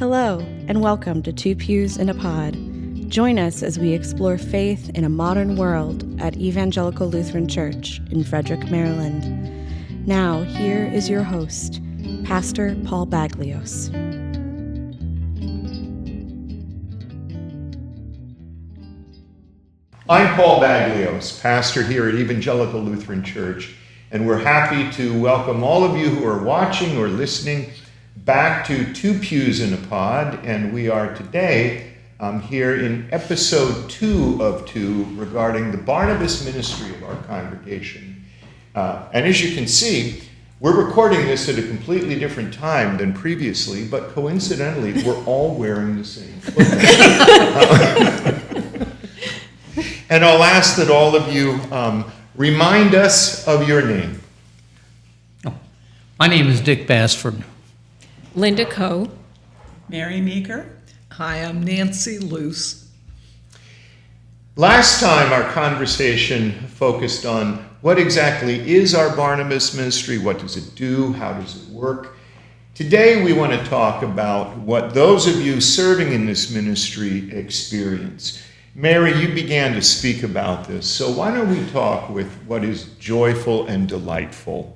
Hello, and welcome to Two Pews in a Pod. Join us as we explore faith in a modern world at Evangelical Lutheran Church in Frederick, Maryland. Now, here is your host, Pastor Paul Baglios. I'm Paul Baglios, pastor here at Evangelical Lutheran Church, and we're happy to welcome all of you who are watching or listening back to Two Pews in a Pod, and we are today here in episode 2 of 2 regarding the Barnabas Ministry of our congregation. And as you can see, we're recording this at a completely different time than previously, but coincidentally, we're all wearing the same clothes. And I'll ask that all of you remind us of your name. My name is Dick Bassford. Linda Coe. Mary Meeker. Hi, I'm Nancy Luce. Last time our conversation focused on what exactly is our Barnabas Ministry, what does it do, how does it work. Today we want to talk about what those of you serving in this ministry experience. Mary, you began to speak about this, so why don't we talk with what is joyful and delightful?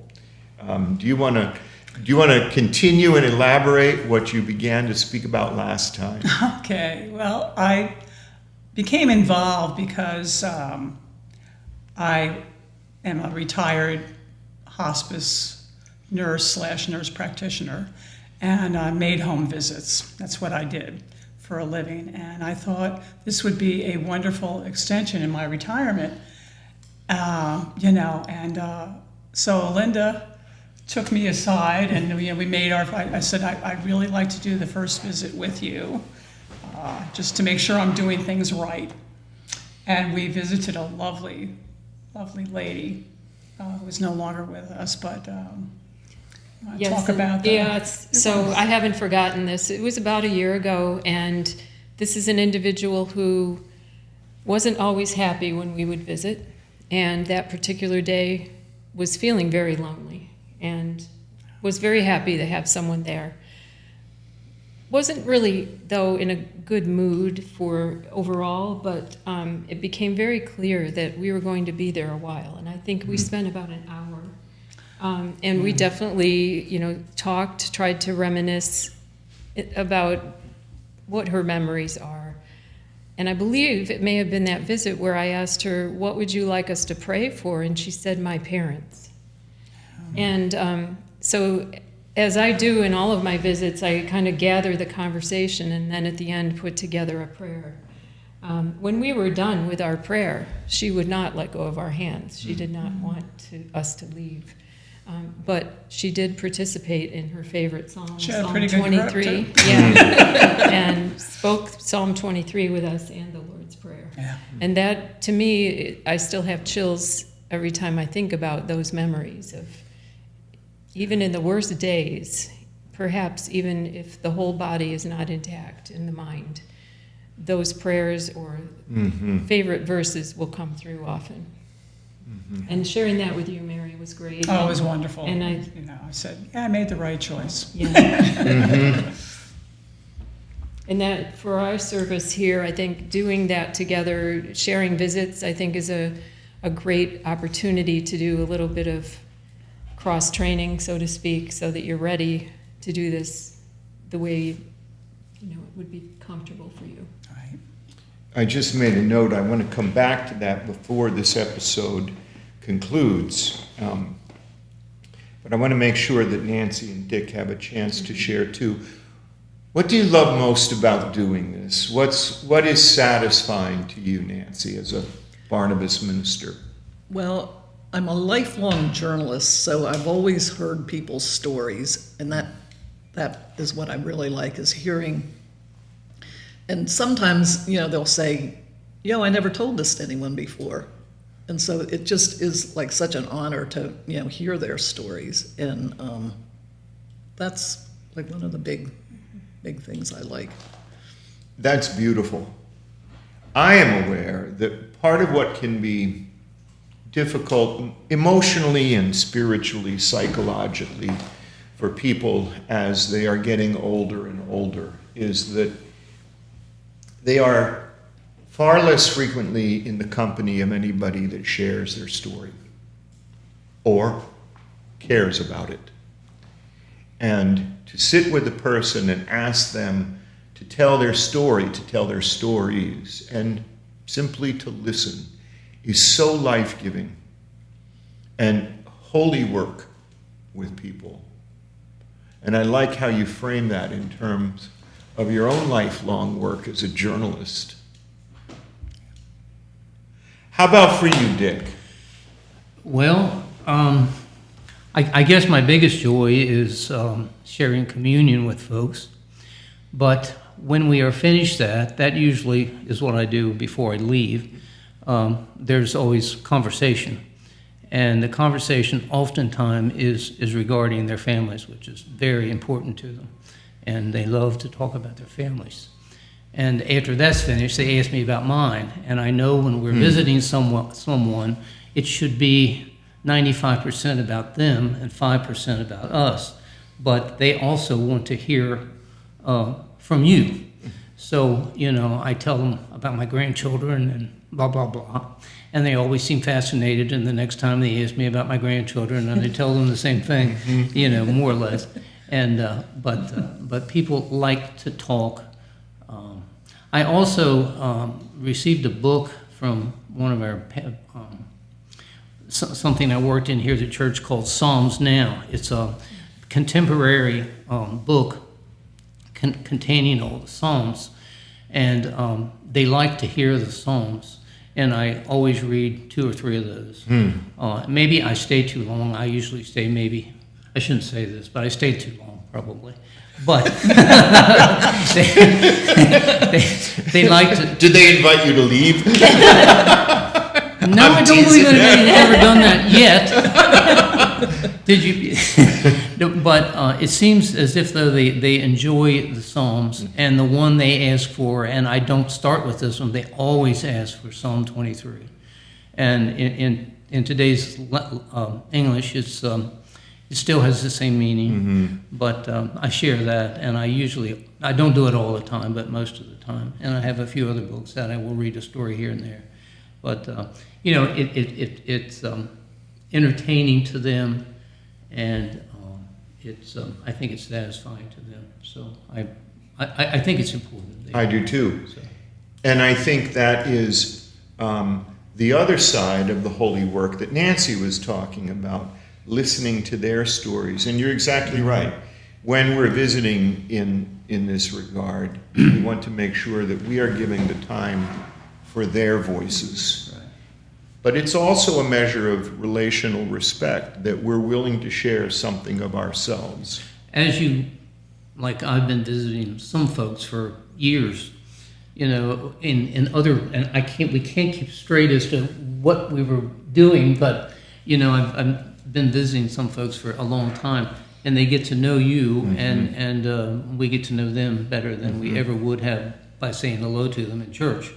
Do you want to continue and elaborate what you began to speak about last time? Okay, well, I became involved because I am a retired hospice nurse/nurse practitioner, and I made home visits. That's what I did for a living, and I thought this would be a wonderful extension in my retirement, so Linda took me aside, and we made I said, I'd really like to do the first visit with you, just to make sure I'm doing things right. And we visited a lovely, lovely lady who is no longer with us, but Yes, talk about that. Yes, so I haven't forgotten this. It was about a year ago, and this is an individual who wasn't always happy when we would visit, and that particular day was feeling very lonely and was very happy to have someone there. Wasn't really, though, in a good mood for overall, but it became very clear that we were going to be there a while, and I think we spent about an hour. And we definitely, talked, tried to reminisce about what her memories are. And I believe it may have been that visit where I asked her, what would you like us to pray for? And she said, my parents. And so as I do in all of my visits, I kind of gather the conversation and then at the end put together a prayer. When we were done with our prayer, she would not let go of our hands. She did not want us to leave. But she did participate in her favorite psalm, She had a Psalm pretty good 23. grip, too. Yeah, and spoke Psalm 23 with us and the Lord's Prayer. Yeah. And that, to me, I still have chills every time I think about those memories of, even in the worst days, perhaps even if the whole body is not intact in the mind, those prayers or favorite verses will come through often. And sharing that with you, Mary, was great. Oh, it was wonderful. And I said, yeah, I made the right choice. Yeah. And that for our service here, I think doing that together, sharing visits, I think is a great opportunity to do a little bit of cross-training, so to speak, so that you're ready to do this the way it would be comfortable for you. Right. I just made a note. I want to come back to that before this episode concludes. But I want to make sure that Nancy and Dick have a chance to share too. What do you love most about doing this? What is satisfying to you, Nancy, as a Barnabas minister? Well, I'm a lifelong journalist, so I've always heard people's stories, and that is what I really like, is hearing. And sometimes, they'll say, I never told this to anyone before. And so it just is like such an honor to, hear their stories. And that's like one of the big things I like. That's beautiful. I am aware that part of what can be difficult emotionally and spiritually, psychologically, for people as they are getting older and older is that they are far less frequently in the company of anybody that shares their story or cares about it. And to sit with a person and ask them to tell their story, to tell their stories, and simply to listen is so life-giving and holy work with people. And I like how you frame that in terms of your own lifelong work as a journalist. How about for you, Dick? Well, I guess my biggest joy is sharing communion with folks. But when we are finished that usually is what I do before I leave. There's always conversation. And the conversation oftentimes is regarding their families, which is very important to them. And they love to talk about their families. And after that's finished, they ask me about mine. And I know when we're visiting someone, it should be 95% about them and 5% about us. But they also want to hear from you. So, I tell them about my grandchildren and blah, blah, blah. And they always seem fascinated. And the next time they ask me about my grandchildren, and I tell them the same thing, more or less. And but people like to talk. I also received a book from one of our something I worked in here at the church called Psalms Now. It's a contemporary book containing all the Psalms, and they like to hear the Psalms. And I always read 2 or 3 of those. Maybe I stay too long. I usually stay I shouldn't say this, but I stay too long, probably. But they like to... Did they invite you to leave? No, I don't believe anybody's ever done that yet. Did you? No, but it seems as if though they enjoy the Psalms and the one they ask for, and I don't start with this one, they always ask for Psalm 23. And in today's English, it still has the same meaning, but I share that, and I don't do it all the time, but most of the time. And I have a few other books that I will read a story here and there. But, it's entertaining to them, and I think it's satisfying to them. So I think it's important. I do too. So. And I think that is the other side of the holy work that Nancy was talking about, listening to their stories. And you're exactly right. When we're visiting in this regard, we want to make sure that we are giving the time for their voices. Right. But it's also a measure of relational respect that we're willing to share something of ourselves. As I've been visiting some folks for years, in other, and we can't keep straight as to what we were doing, but, I've been visiting some folks for a long time, and they get to know you, and we get to know them better than we ever would have by saying hello to them in church,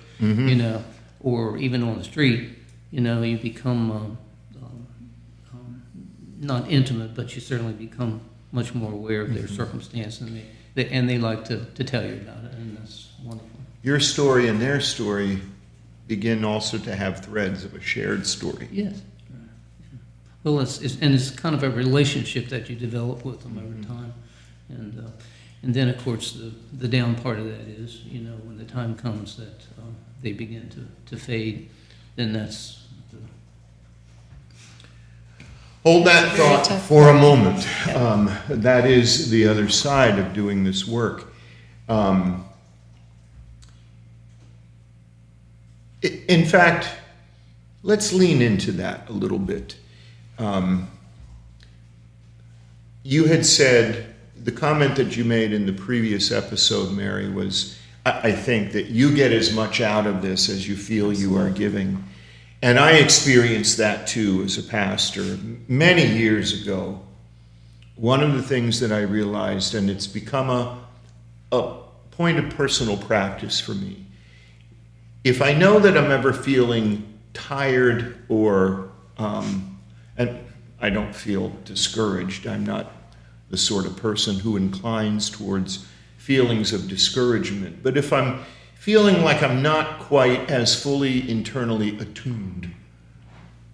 or even on the street. You become not intimate, but you certainly become much more aware of their circumstance, and they like to tell you about it, and that's wonderful. Your story and their story begin also to have threads of a shared story. Yes. Well, it's kind of a relationship that you develop with them over time, and then of course the down part of that is when the time comes that they begin to fade, then that's hold that thought for a moment. That is the other side of doing this work. In fact, let's lean into that a little bit. You had said, the comment that you made in the previous episode, Mary, was, I think that you get as much out of this as you feel you are giving. And I experienced that too as a pastor many years ago. One of the things that I realized, and it's become a point of personal practice for me, if I know that I'm ever feeling tired or, and I don't feel discouraged, I'm not the sort of person who inclines towards feelings of discouragement. But if I'm feeling like I'm not quite as fully internally attuned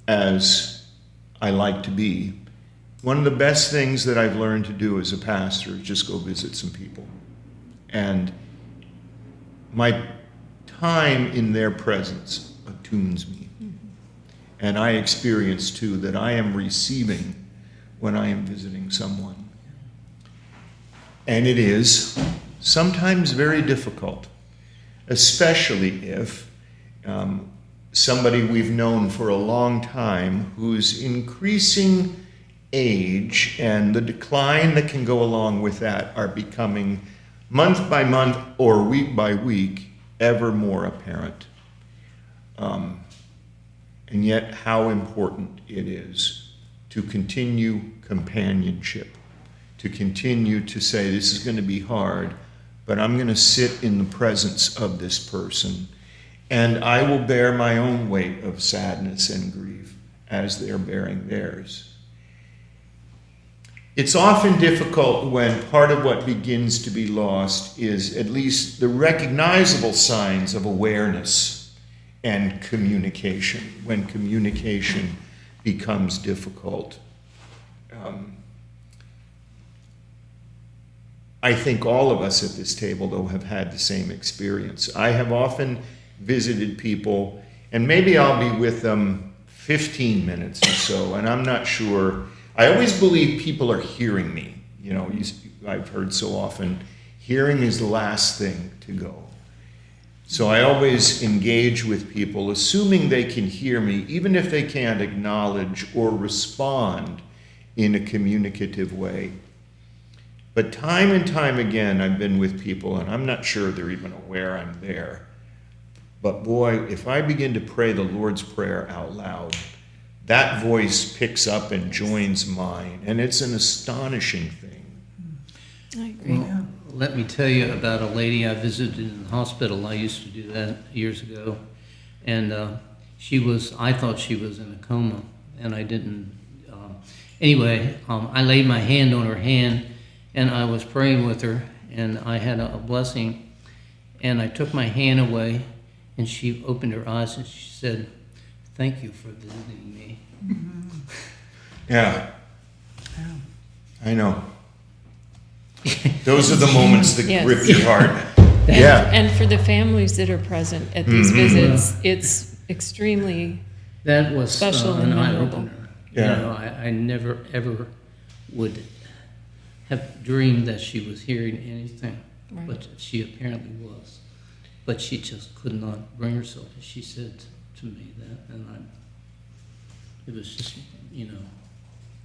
as I like to be, one of the best things that I've learned to do as a pastor is just go visit some people. And my time in their presence attunes me. And I experience, too, that I am receiving when I am visiting someone. And it is sometimes very difficult, especially if somebody we've known for a long time whose increasing age and the decline that can go along with that are becoming month by month or week by week ever more apparent. And yet how important it is to continue companionship, to continue to say, this is going to be hard, but I'm going to sit in the presence of this person, and I will bear my own weight of sadness and grief as they're bearing theirs. It's often difficult when part of what begins to be lost is at least the recognizable signs of awareness and communication, when communication becomes difficult. I think all of us at this table, though, have had the same experience. I have often visited people, and maybe I'll be with them 15 minutes or so, and I'm not sure. I always believe people are hearing me. You know, I've heard so often, hearing is the last thing to go. So I always engage with people, assuming they can hear me, even if they can't acknowledge or respond in a communicative way. But time and time again, I've been with people, and I'm not sure they're even aware I'm there. But boy, if I begin to pray the Lord's Prayer out loud, that voice picks up and joins mine, and it's an astonishing thing. I agree. Well, let me tell you about a lady I visited in the hospital. I used to do that years ago. And I thought she was in a coma, and I didn't. Anyway, I laid my hand on her hand, and I was praying with her, and I had a blessing, and I took my hand away, and she opened her eyes, and she said, "Thank you for visiting me." Mm-hmm. Yeah. I know. Those are the moments that Yes. grip your heart. And, Yeah. and for the families that are present at these visits, it's extremely, That was Special an and memorable. eye-opener. Yeah. You know, I never, ever would have dreamed that she was hearing anything, Right. but she apparently was. But she just could not bring herself. She said to me that, and it was just,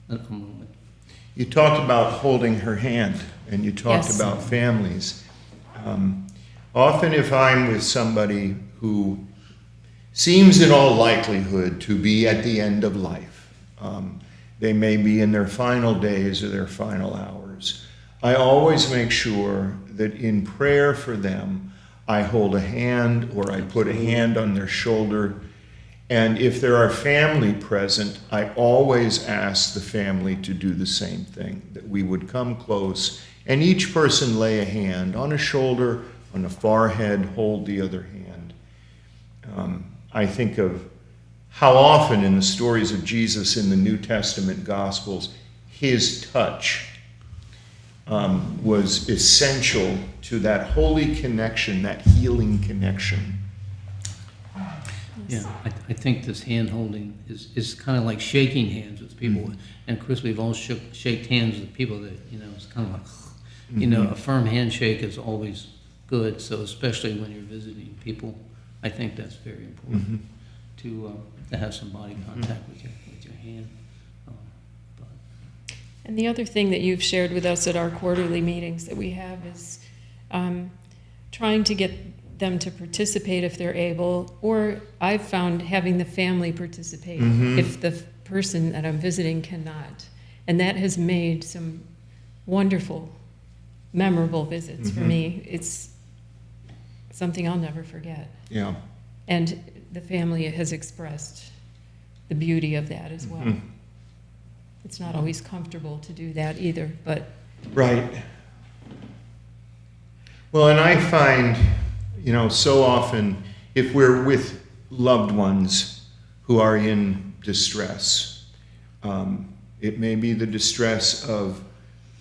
a moment. You talked about holding her hand, and you talked Yes. about families. Often if I'm with somebody who seems in all likelihood to be at the end of life, they may be in their final days or their final hours, I always make sure that in prayer for them, I hold a hand or I put a hand on their shoulder. And if there are family present, I always ask the family to do the same thing, that we would come close and each person lay a hand on a shoulder, on a forehead, hold the other hand. I think of how often in the stories of Jesus in the New Testament Gospels, his touch was essential to that holy connection, that healing connection. Yeah, I think this hand holding is kind of like shaking hands with people. Mm-hmm. And of course, we've all shaked hands with people that, it's kind of like, a firm handshake is always good. So especially when you're visiting people, I think that's very important to have some body contact with your hand. and the other thing that you've shared with us at our quarterly meetings that we have is trying to get them to participate if they're able, or I've found having the family participate if the person that I'm visiting cannot. And that has made some wonderful, memorable visits for me. It's something I'll never forget. Yeah. And the family has expressed the beauty of that as well. It's not always comfortable to do that either, but Right. Well, and I find, so often if we're with loved ones who are in distress, it may be the distress of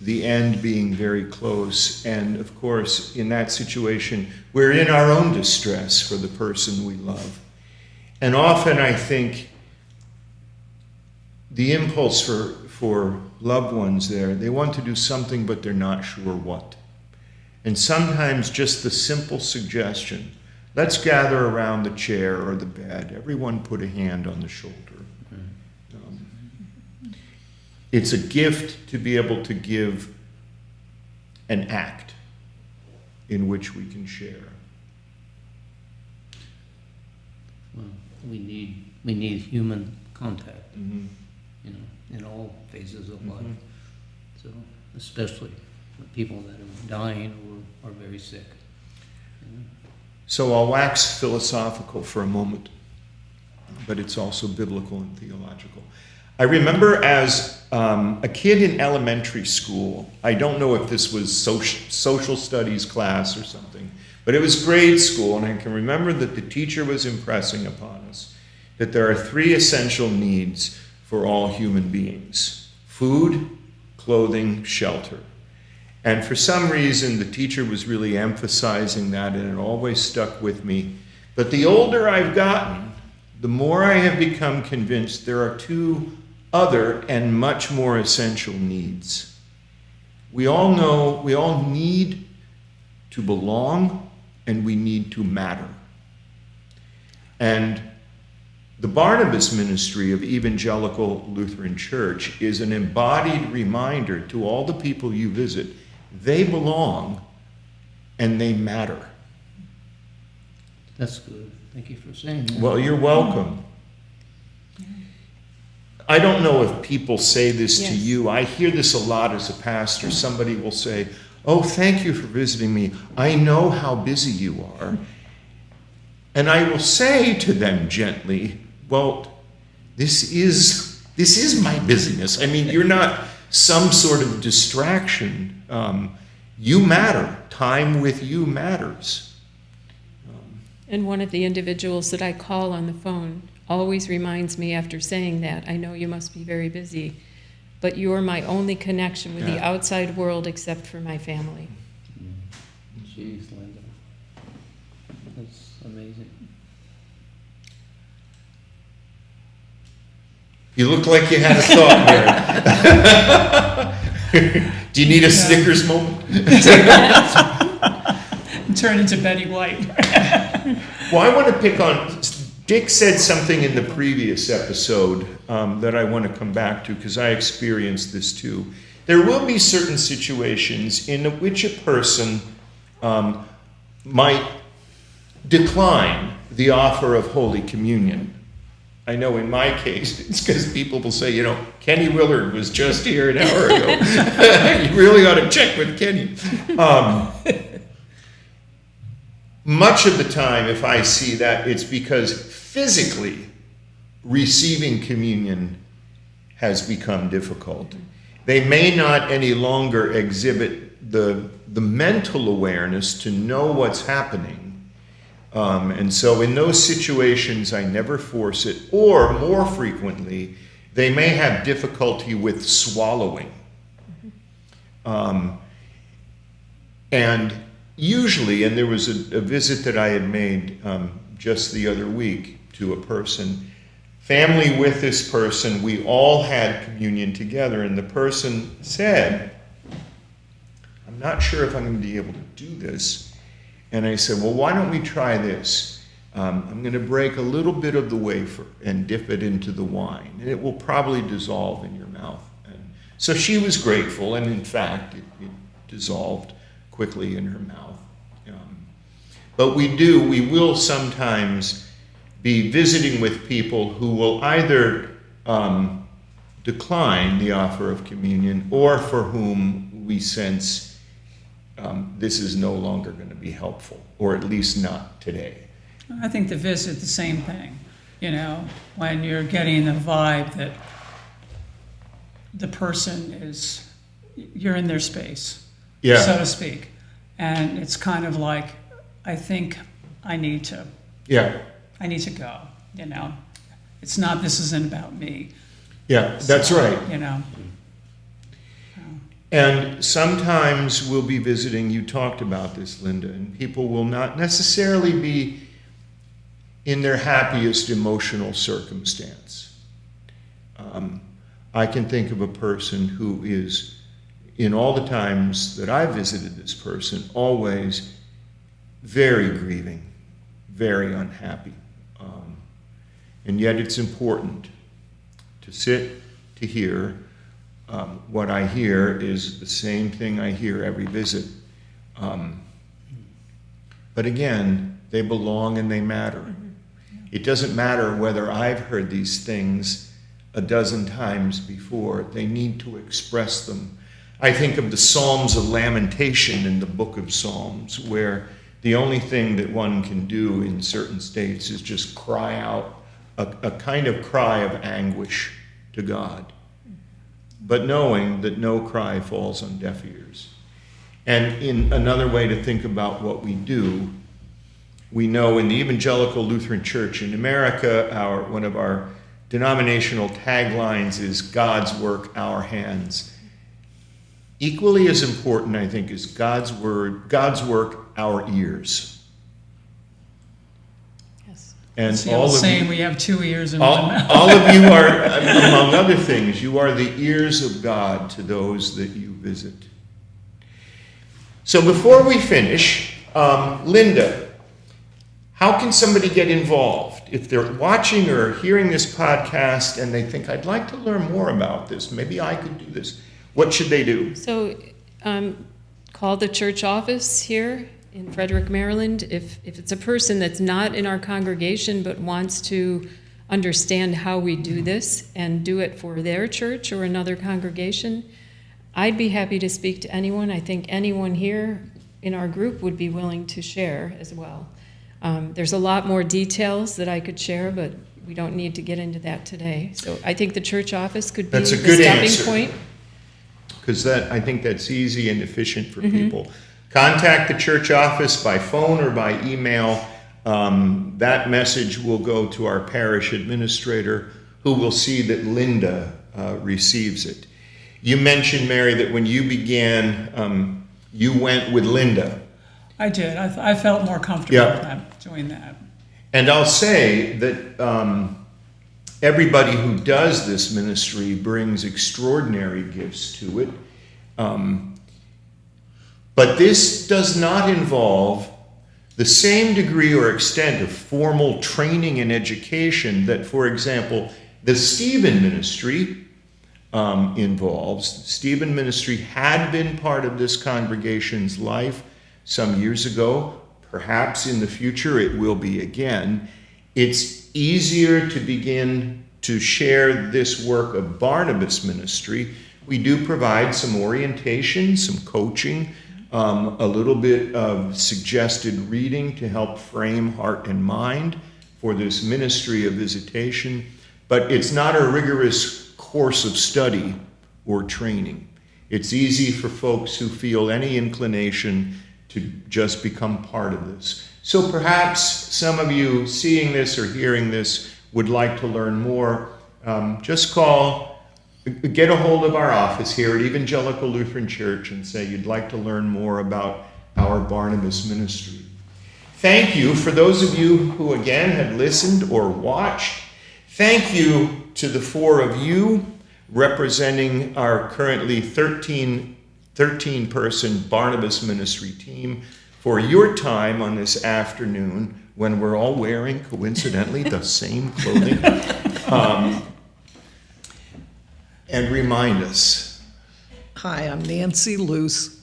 the end being very close. And of course, in that situation, we're in our own distress for the person we love. And often I think the impulse for loved ones there, they want to do something, but they're not sure what. And sometimes just the simple suggestion, let's gather around the chair or the bed, everyone put a hand on the shoulder. It's a gift to be able to give an act in which we can share. Well, we need human contact, in all phases of life. So, especially with people that are dying or are very sick. So I'll wax philosophical for a moment, but it's also biblical and theological. I remember as a kid in elementary school, I don't know if this was social studies class or something, but it was grade school, and I can remember that the teacher was impressing upon us that there are 3 essential needs for all human beings: food, clothing, shelter. And for some reason, the teacher was really emphasizing that, and it always stuck with me. But the older I've gotten, the more I have become convinced there are 2 other and much more essential needs. We all know we all need to belong, and we need to matter. And the Barnabas Ministry of Evangelical Lutheran Church is an embodied reminder to all the people you visit. They belong and they matter. That's good. Thank you for saying that. Well, you're welcome. I don't know if people say this to you. I hear this a lot as a pastor. Somebody will say, "Oh, thank you for visiting me. I know how busy you are." And I will say to them gently, "Well, this is my busyness. I mean, you're not some sort of distraction. You matter. Time with you matters." And one of the individuals that I call on the phone always reminds me after saying that, "I know you must be very busy, but you're my only connection with the outside world except for my family." Jeez, Linda. That's amazing. You look like you had a thought there. Do you need a Snickers moment? Turn into Betty White. Well, I want to pick on, Dick said something in the previous episode that I want to come back to because I experienced this too. There will be certain situations in which a person might decline the offer of Holy Communion. I know in my case, it's because people will say, Kenny Willard was just here an hour ago. You really ought to check with Kenny. Much of the time, if I see that, it's because physically receiving communion has become difficult. They may not any longer exhibit the mental awareness to know what's happening. And so in those situations, I never force it. Or more frequently, they may have difficulty with swallowing. And usually, and there was a visit that I had made just the other week to a person, family with this person, we all had communion together, and the person said, "I'm not sure if I'm going to be able to do this." And I said, "Well, why don't we try this? I'm going to break a little bit of the wafer and dip it into the wine, and it will probably dissolve in your mouth." And so she was grateful, and in fact, it dissolved quickly in her mouth. But we will sometimes be visiting with people who will either decline the offer of communion or for whom we sense this is no longer going to be helpful, or at least not today. I think the visit, the same thing. When you're getting the vibe that the person is you're in their space, Yeah. so to speak. And it's kind of like, I think I need to Yeah. go, you know. It's not, this isn't about me, Yeah, that's right. you know. And sometimes we'll be visiting, you talked about this, Linda, and people will not necessarily be in their happiest emotional circumstance. I can think of a person who is, in all the times that I've visited this person, always very grieving, very unhappy. And yet it's important to sit, to hear. What I hear is the same thing I hear every visit. But again, they belong and they matter. It doesn't matter whether I've heard these things a dozen times before. They need to express them. I think of the Psalms of Lamentation in the book of Psalms, where the only thing that one can do in certain states is just cry out a kind of cry of anguish to God, but knowing that no cry falls on deaf ears. And in another way to think about what we do, we know in the Evangelical Lutheran Church in America, one of our denominational taglines is God's work, our hands. Equally as important, I think, is God's word, God's work, our ears. Yes. And It's the all old of saying, you, we have two ears and one mouth. all of you are, among other things, you are the ears of God to those that you visit. So before we finish, Linda, how can somebody get involved? If they're watching or hearing this podcast and they think, I'd like to learn more about this, maybe I could do this, what should they do? So call the church office here in Frederick, Maryland. If it's a person that's not in our congregation but wants to understand how we do this and do it for their church or another congregation, I'd be happy to speak to anyone. I think anyone here in our group would be willing to share as well. There's a lot more details that I could share, but we don't need to get into that today. So I think the church office could be the That's a good stopping answer. point. Because I think that's easy and efficient for people. Contact the church office by phone or by email. That message will go to our parish administrator, who will see that Linda receives it. You mentioned, Mary, that when you began, you went with Linda. I did. I felt more comfortable Yeah. with that, doing that. And I'll say that everybody who does this ministry brings extraordinary gifts to it. But this does not involve the same degree or extent of formal training and education that, for example, the Stephen Ministry involves. The Stephen Ministry had been part of this congregation's life some years ago. Perhaps in the future it will be again. It's easier to begin to share this work of Barnabas Ministry. We do provide some orientation, some coaching, a little bit of suggested reading to help frame heart and mind for this ministry of visitation, but it's not a rigorous course of study or training. It's easy for folks who feel any inclination to just become part of this. So perhaps some of you seeing this or hearing this would like to learn more. Just get a hold of our office here at Evangelical Lutheran Church and say you'd like to learn more about our Barnabas Ministry. Thank you for those of you who again had listened or watched. Thank you to the four of you representing our currently 13-person Barnabas Ministry team for your time on this afternoon when we're all wearing, coincidentally, the same clothing. And remind us. Hi, I'm Nancy Luce.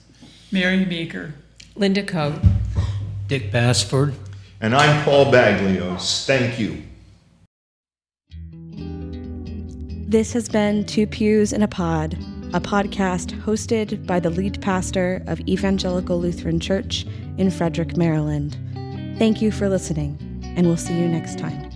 Mary Meeker. Linda Coe. Dick Bassford. And I'm Paul Baglios. Thank you. This has been Two Pews in a Pod, a podcast hosted by the lead pastor of Evangelical Lutheran Church in Frederick, Maryland. Thank you for listening, and we'll see you next time.